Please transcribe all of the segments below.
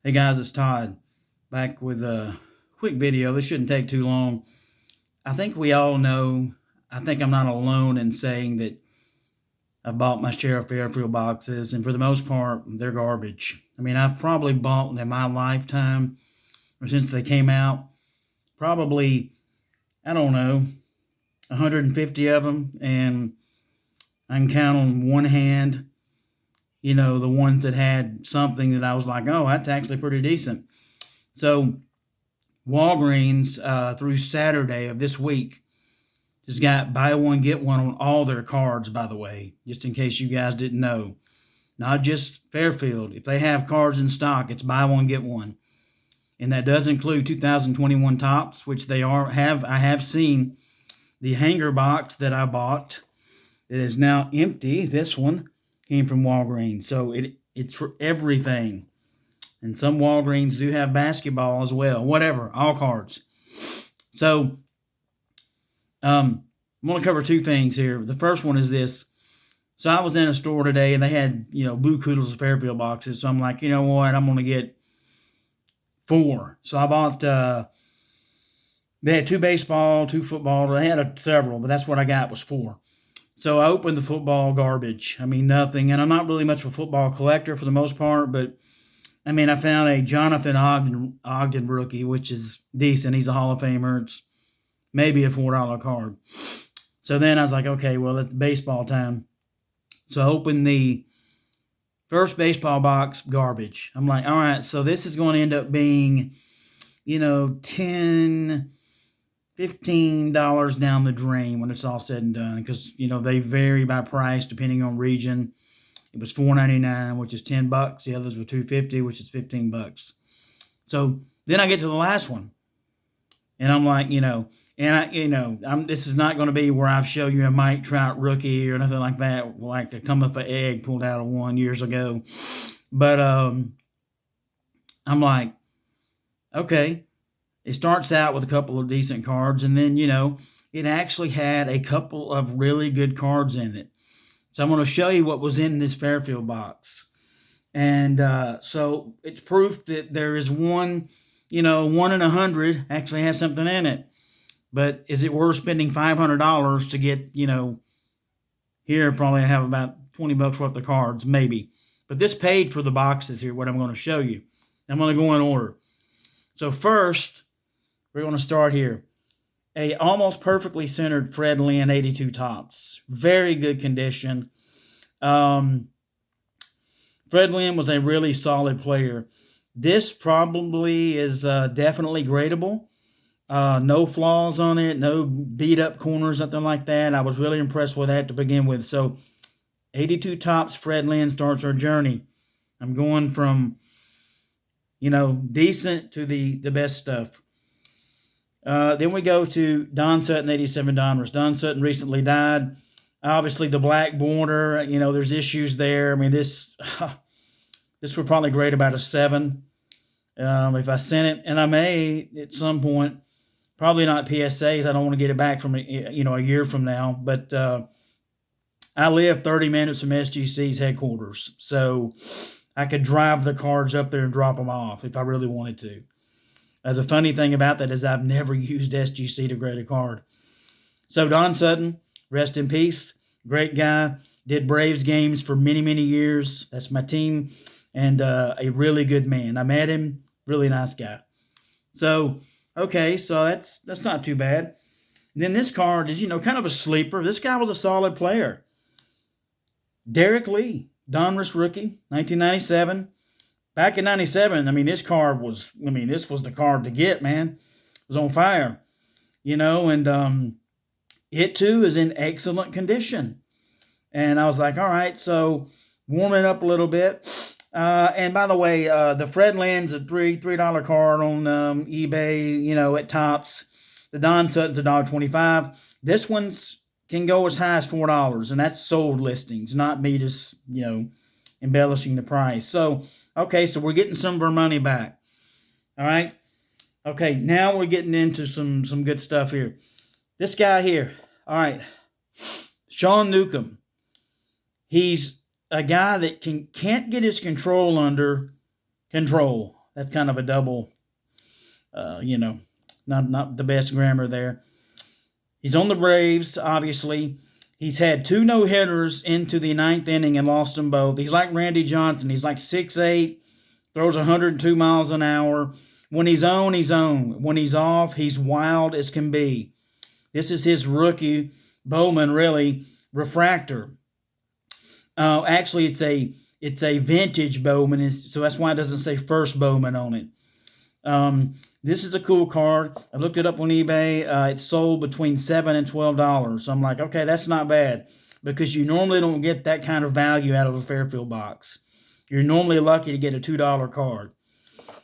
Hey guys, it's Todd, back with a quick video. This shouldn't take too long. I think we all know, I think I'm not alone in saying that I've bought my share of Fairfield boxes, and for the most part, they're garbage. I mean, I've probably bought in my lifetime, or since they came out, probably, I don't know, 150 of them, and I can count on one hand, the ones that had something that I was like, oh, that's actually pretty decent. So Walgreens, through Saturday of this week, just got buy one, get one on all their cards, by the way, just in case you guys didn't know. Not just Fairfield. If they have cards in stock, it's buy one, get one. And that does include 2021 Topps, which I have seen the hanger box that I bought that is now empty. This one came from Walgreens. So it's for everything. And some Walgreens do have basketball as well. Whatever, all cards. So I'm going to cover two things here. The first one is this. So I was in a store today and they had, blue Koodles of Fairfield boxes. So I'm like, you know what? I'm going to get 4. So I bought, they had 2 baseball, 2 football. They had several, but that's what I got was 4. So I opened the football garbage. I mean, nothing. And I'm not really much of a football collector for the most part, but I mean, I found a Jonathan Ogden rookie, which is decent. He's a Hall of Famer. It's maybe a $4 card. So then I was like, okay, well, it's baseball time. So I opened the first baseball box, garbage. I'm like, all right, so this is going to end up being, $10, $15 down the drain when it's all said and done. Because, they vary by price depending on region. It was $4.99, which is $10. The others were $2.50, which is $15. So then I get to the last one. And I'm like, this is not going to be where I show you a Mike Trout rookie or nothing like that, like a come up an egg pulled out of one years ago. But I'm like, okay. It starts out with a couple of decent cards, and then, it actually had a couple of really good cards in it. So I'm going to show you what was in this Fairfield box. And so it's proof that there is one, 1 in 100 actually has something in it. But is it worth spending $500 to get, here probably I have about $20 worth of cards, maybe. But this paid for the boxes here, what I'm going to show you. I'm going to go in order. So first, we're going to start here. A almost perfectly centered Fred Lynn 82 Topps. Very good condition. Fred Lynn was a really solid player. This probably is definitely gradable. No flaws on it, no beat up corners, nothing like that. I was really impressed with that to begin with. So 82 Topps Fred Lynn starts our journey. I'm going from, decent to the best stuff. Then we go to Don Sutton 87 Donruss. Don Sutton recently died. Obviously, the black border, there's issues there. I mean, this would probably grade about a 7 if I sent it. And I may, at some point, probably not PSAs. I don't want to get it back from, a year from now. But I live 30 minutes from SGC's headquarters. So I could drive the cards up there and drop them off if I really wanted to. The funny thing about that is I've never used SGC to grade a card. So Don Sutton, rest in peace. Great guy. Did Braves games for many, many years. That's my team. And a really good man. I met him. Really nice guy. So, okay, so that's not too bad. Then this card is, kind of a sleeper. This guy was a solid player. Derek Lee, Donruss rookie, 1997. Back in 97, this card was, this was the card to get, man. It was on fire, and it too is in excellent condition. And I was like, all right, so warm it up a little bit. And by the way, the Fred Lynn's a $3 card on eBay, at Topps. The Don Sutton's $1.25. This one's can go as high as $4, and that's sold listings, not me just, embellishing the price. So, okay, so we're getting some of our money back. All right? Okay, now we're getting into some good stuff here. This guy here, all right, Sean Newcomb. He's a guy that can't get his control under control. That's kind of a double, not the best grammar there. He's on the Braves, obviously. He's had 2 no-hitters into the 9th inning and lost them both. He's like Randy Johnson. He's like 6'8", throws 102 miles an hour. When he's on, he's on. When he's off, he's wild as can be. This is his rookie Bowman, really, refractor. Actually, it's a vintage Bowman, so that's why it doesn't say first Bowman on it. This is a cool card. I looked it up on eBay. It's sold between $7 and $12. So I'm like, okay, that's not bad, because you normally don't get that kind of value out of a Fairfield box. You're normally lucky to get a $2 card.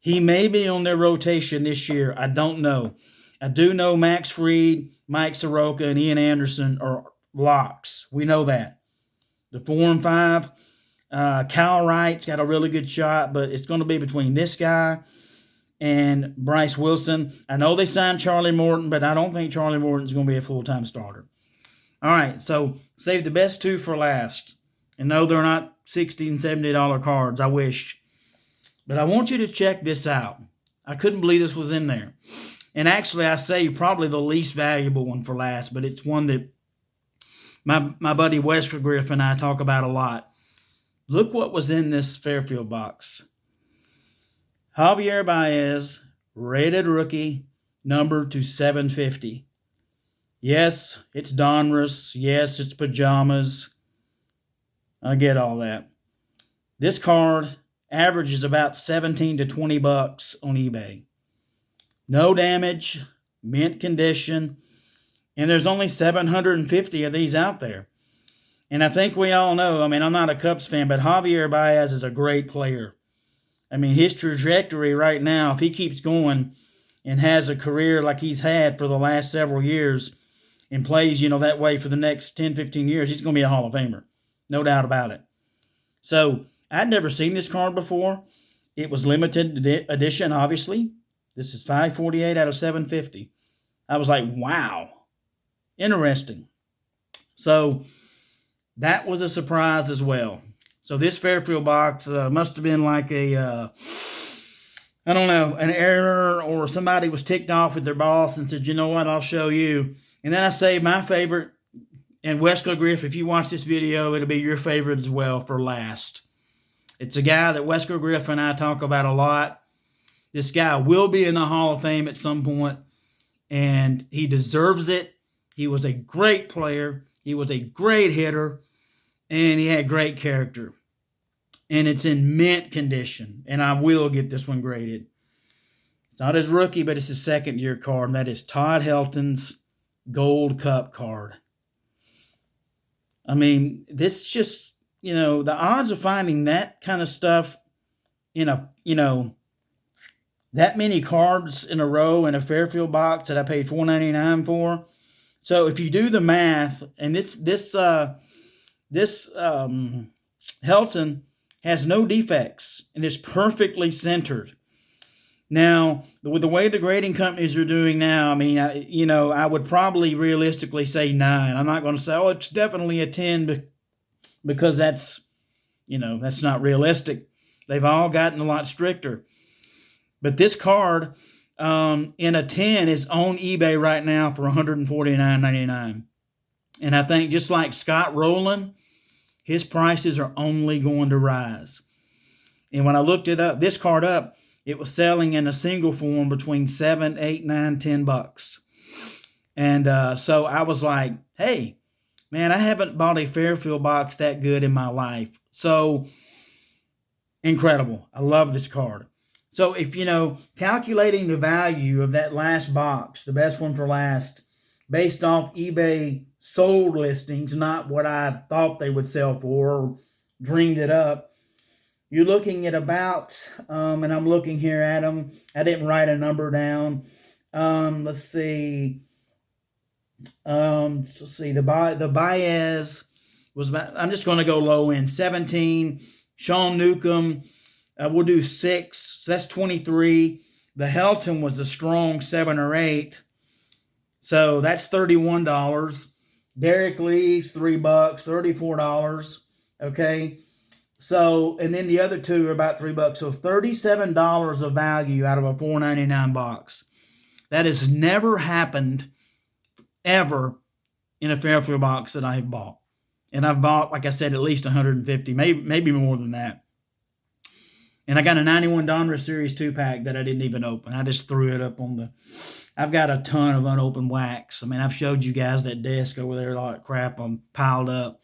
He may be on their rotation this year. I don't know. I do know Max Fried, Mike Soroka, and Ian Anderson are locks. We know that. The 4 and 5, Kyle Wright's got a really good shot, but it's going to be between this guy and Bryce Wilson. I know they signed Charlie Morton, but I don't think Charlie Morton's going to be a full-time starter. All right, so save the best 2 for last. And no, they're not $60 and $70 cards. I wish. But I want you to check this out. I couldn't believe this was in there. And actually, I say probably the least valuable one for last, but it's one that my buddy Wesker Griff and I talk about a lot. Look what was in this Fairfield box. Javier Baez, rated rookie, numbered to 750. Yes, it's Donruss. Yes, it's pajamas. I get all that. This card averages about 17 to 20 bucks on eBay. No damage, mint condition, and there's only 750 of these out there. And I think we all know, I'm not a Cubs fan, but Javier Baez is a great player. His trajectory right now, if he keeps going and has a career like he's had for the last several years and plays, that way for the next 10, 15 years, he's going to be a Hall of Famer. No doubt about it. So I'd never seen this card before. It was limited edition, obviously. This is 548 out of 750. I was like, wow, interesting. So that was a surprise as well. So this Fairfield box must have been like an error, or somebody was ticked off with their boss and said, you know what, I'll show you. And then I saved my favorite, and Wesker Griff, if you watch this video, it'll be your favorite as well for last. It's a guy that Wesker Griff and I talk about a lot. This guy will be in the Hall of Fame at some point, and he deserves it. He was a great player. He was a great hitter, and he had great character. And it's in mint condition, and I will get this one graded. It's not his rookie, but it's his second-year card, and that is Todd Helton's Gold Cup card. This just, the odds of finding that kind of stuff in that many cards in a row in a Fairfield box that I paid $4.99 for. So if you do the math, and this Helton has no defects and is perfectly centered. Now, with the way the grading companies are doing now, I would probably realistically say 9. I'm not going to say, oh, it's definitely a 10, because that's not realistic. They've all gotten a lot stricter. But this card in a 10 is on eBay right now for $149.99. And I think just like Scott Rowland, his prices are only going to rise. And when I looked this card up, it was selling in a single form between $7, $8, $9, $10. And so I was like, hey, man, I haven't bought a Fairfield box that good in my life. So incredible. I love this card. So if, calculating the value of that last box, the best one for last, based off eBay sold listings, not what I thought they would sell for or dreamed it up, you're looking at about, and I'm looking here at them. I didn't write a number down. Let's see. The Baez was about, I'm just going to go low end, 17. Sean Newcomb, we'll do 6. So that's 23. The Helton was a strong 7 or 8. So that's $31. Derek Lee's $3, $34. Okay. So, and then the other two are about $3. So $37 of value out of a $4.99 box. That has never happened ever in a Fairfield box that I've bought. And I've bought, like I said, at least 150, maybe more than that. And I got a 91 Donruss Series 2-pack that I didn't even open. I just threw it up on the... I've got a ton of unopened wax. I mean, I've showed you guys that desk over there, all that crap I'm piled up.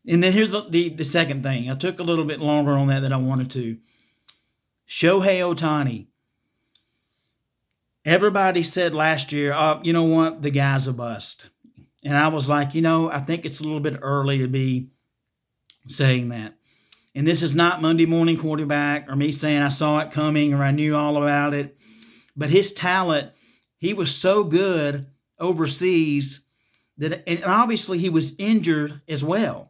And then here's the second thing. I took a little bit longer on that than I wanted to. Shohei Ohtani. Everybody said last year, you know what, the guy's a bust. And I was like, I think it's a little bit early to be saying that. And this is not Monday morning quarterback or me saying I saw it coming or I knew all about it. But his talent, he was so good overseas that, and obviously he was injured as well.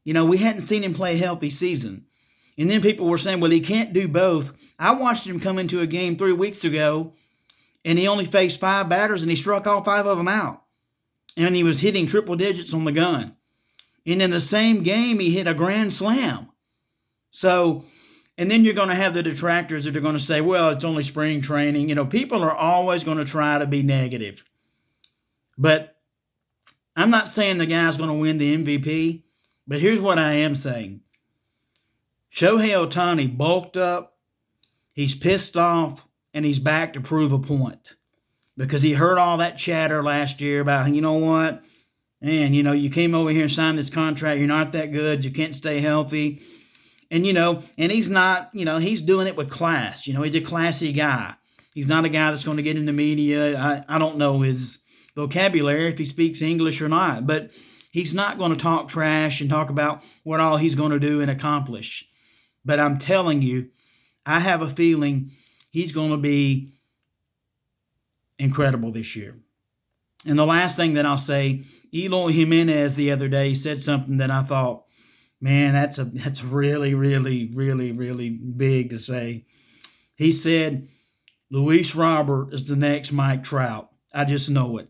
We hadn't seen him play a healthy season. And then people were saying, well, he can't do both. I watched him come into a game 3 weeks ago, and he only faced 5 batters, and he struck all 5 of them out. And he was hitting triple digits on the gun. And in the same game, he hit a grand slam. So, and then you're going to have the detractors that are going to say, well, it's only spring training. People are always going to try to be negative. But I'm not saying the guy's going to win the MVP. But here's what I am saying. Shohei Ohtani bulked up, he's pissed off, and he's back to prove a point. Because he heard all that chatter last year about, you know what, man, you came over here and signed this contract, you're not that good, you can't stay healthy. And, and he's not, he's doing it with class. He's a classy guy. He's not a guy that's going to get in the media. I don't know his vocabulary, if he speaks English or not. But he's not going to talk trash and talk about what all he's going to do and accomplish. But I'm telling you, I have a feeling he's going to be incredible this year. And the last thing that I'll say, Eloy Jimenez the other day said something that I thought, man, that's really, really, really, really big to say. He said, Luis Robert is the next Mike Trout. I just know it.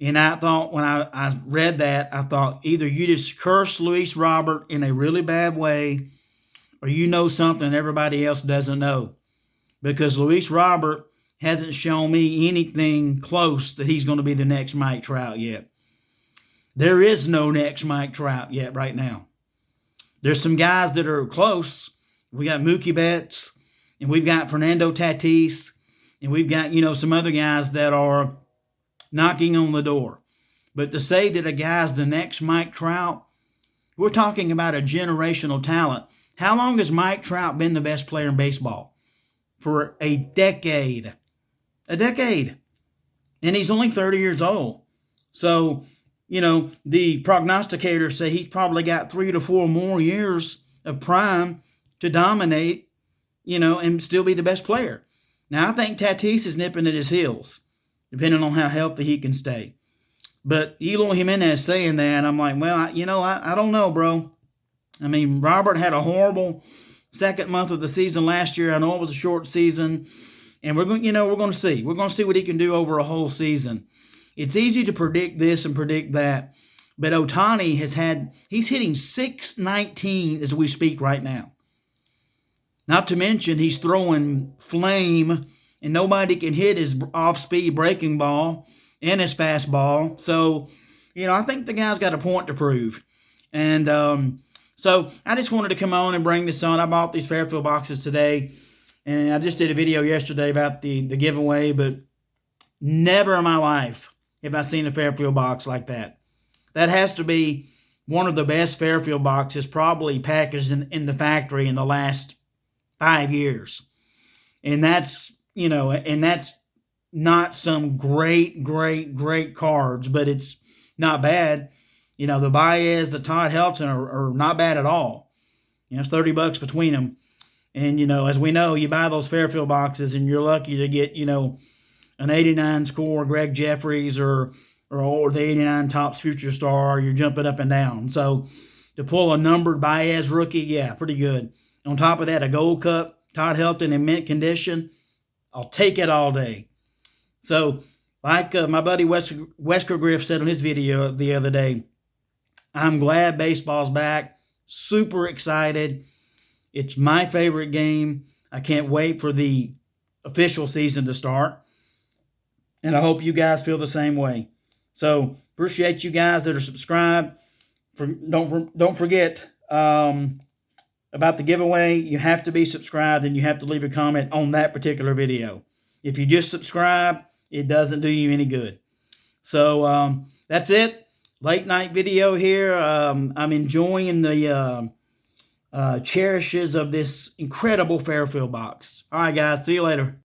And I thought when I read that, I thought either you just curse Luis Robert in a really bad way or you know something everybody else doesn't know. Because Luis Robert hasn't shown me anything close that he's going to be the next Mike Trout yet. There is no next Mike Trout yet right now. There's some guys that are close. We got Mookie Betts, and we've got Fernando Tatis, and we've got, some other guys that are knocking on the door. But to say that a guy's the next Mike Trout, we're talking about a generational talent. How long has Mike Trout been the best player in baseball? For a decade. A decade. And he's only 30 years old. So, the prognosticators say he's probably got 3 to 4 more years of prime to dominate, and still be the best player. Now, I think Tatis is nipping at his heels, depending on how healthy he can stay. But Eloy Jimenez saying that, I'm like, well, I don't know, bro. I mean, Robert had a horrible second month of the season last year. I know it was a short season, and we're going to see. We're going to see what he can do over a whole season. It's easy to predict this and predict that, but Ohtani he's hitting .619 as we speak right now. Not to mention he's throwing flame, and nobody can hit his off-speed breaking ball and his fastball. So, I think the guy's got a point to prove. And so I just wanted to come on and bring this on. I bought these Fairfield boxes today, and I just did a video yesterday about the giveaway, but never in my life have I seen a Fairfield box like that. That has to be one of the best Fairfield boxes probably packaged in the factory in the last 5 years. And that's, and that's not some great cards, but it's not bad. The Baez, the Todd Helton are not bad at all. It's $30 between them. And, as we know, you buy those Fairfield boxes and you're lucky to get, an 89 score Greg Jeffries or the 89 Topps Future Star. You're jumping up and down. So to pull a numbered Baez rookie, yeah, pretty good. On top of that, a Gold Cup, Todd Helton in mint condition, I'll take it all day. So like my buddy Wesker Griff said on his video the other day, I'm glad baseball's back. Super excited. It's my favorite game. I can't wait for the official season to start. And I hope you guys feel the same way. So appreciate you guys that are subscribed. Don't forget about the giveaway. You have to be subscribed and you have to leave a comment on that particular video. If you just subscribe, it doesn't do you any good. So that's it. Late night video here. I'm enjoying the cherishes of this incredible Fairfield box. All right, guys. See you later.